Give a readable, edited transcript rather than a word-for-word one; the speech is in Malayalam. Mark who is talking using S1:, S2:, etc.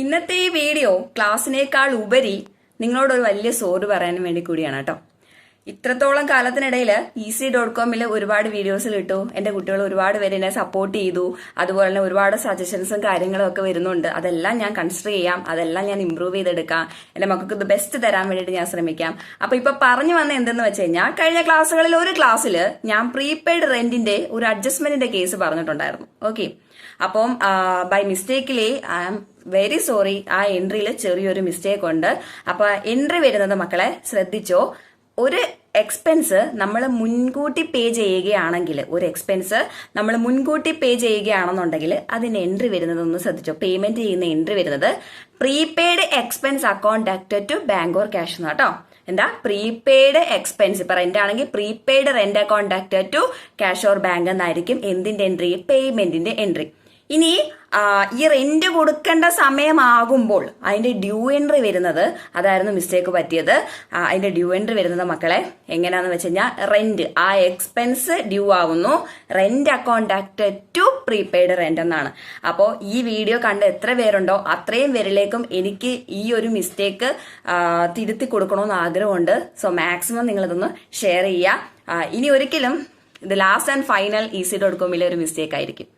S1: ഇന്നത്തെ ഈ വീഡിയോ ക്ലാസ്സിനേക്കാൾ ഉപരി നിങ്ങളോടൊരു വലിയ സോറി പറയാനും വേണ്ടി കൂടിയാണ് കേട്ടോ. ഇത്രത്തോളം കാലത്തിനിടയിൽ easy.comൽ ഒരുപാട് വീഡിയോസിൽ ഇട്ടു. എന്റെ കുട്ടികൾ ഒരുപാട് പേര് എന്നെ സപ്പോർട്ട് ചെയ്തു. അതുപോലെ തന്നെ ഒരുപാട് സജഷൻസും കാര്യങ്ങളും ഒക്കെ വരുന്നുണ്ട്. അതെല്ലാം ഞാൻ കൺസിഡർ ചെയ്യാം, അതെല്ലാം ഞാൻ ഇംപ്രൂവ് ചെയ്തെടുക്കാം, എന്റെ മക്കൾക്ക് ഇത് ബെസ്റ്റ് തരാൻ വേണ്ടിയിട്ട് ഞാൻ ശ്രമിക്കാം. അപ്പൊ ഇപ്പൊ പറഞ്ഞു വന്ന എന്തെന്ന് വെച്ച് കഴിഞ്ഞാൽ, കഴിഞ്ഞ ക്ലാസ്സുകളിൽ ഒരു ക്ലാസ്സിൽ ഞാൻ പ്രീപെയ്ഡ് റെന്റിന്റെ ഒരു അഡ്ജസ്റ്റ്മെന്റിന്റെ കേസ് പറഞ്ഞിട്ടുണ്ടായിരുന്നു. ഓക്കെ, അപ്പം by mistakenly I am very sorry, ആ എൻട്രിയിൽ ചെറിയൊരു മിസ്റ്റേക്ക് ഉണ്ട്. അപ്പൊ എൻട്രി വരുന്നത് മക്കളെ ശ്രദ്ധിച്ചോ, ഒരു എക്സ്പെൻസ് നമ്മൾ മുൻകൂട്ടി പേ ചെയ്യുകയാണെങ്കിൽ, അതിന് എൻട്രി വരുന്നതൊന്ന് ശ്രദ്ധിച്ചോ. പേയ്മെന്റ് ചെയ്യുന്ന എൻട്രി വരുന്നത് prepaid expense account deducted to bank or cash എന്ന് കേട്ടോ. എന്താ പ്രീപെയ്ഡ് എക്സ്പെൻസ്, ഇപ്പൊ റെന്റ് ആണെങ്കിൽ prepaid rent account deducted to cash or bank എന്നായിരിക്കും എന്തിന്റെ എൻട്രി, പേയ്മെന്റിന്റെ എൻട്രി. ഇനി ഈ റെന്റ് കൊടുക്കേണ്ട സമയമാകുമ്പോൾ അതിന്റെ ഡ്യൂ എൻട്രി വരുന്നത്, അതായിരുന്നു മിസ്റ്റേക്ക് പറ്റിയത്. അതിന്റെ ഡ്യൂ എൻട്രി വരുന്നത് മക്കളെ എങ്ങനെയാന്ന് വെച്ച് കഴിഞ്ഞാൽ, റെന്റ് ആ എക്സ്പെൻസ് ഡ്യൂ ആവുന്നു, rent account deducted to prepaid rent എന്നാണ്. അപ്പോൾ ഈ വീഡിയോ കണ്ട് എത്ര പേരുണ്ടോ അത്രയും പേരിലേക്കും എനിക്ക് ഈ ഒരു മിസ്റ്റേക്ക് തിരുത്തി കൊടുക്കണമെന്ന് ആഗ്രഹമുണ്ട്. സോ മാക്സിമം നിങ്ങൾ ഇതൊന്ന് ഷെയർ ചെയ്യുക. ഇനി ഒരിക്കലും ഇത് ലാസ്റ്റ് ആൻഡ് ഫൈനൽ easy.comലെ ഒരു മിസ്റ്റേക്ക് ആയിരിക്കും.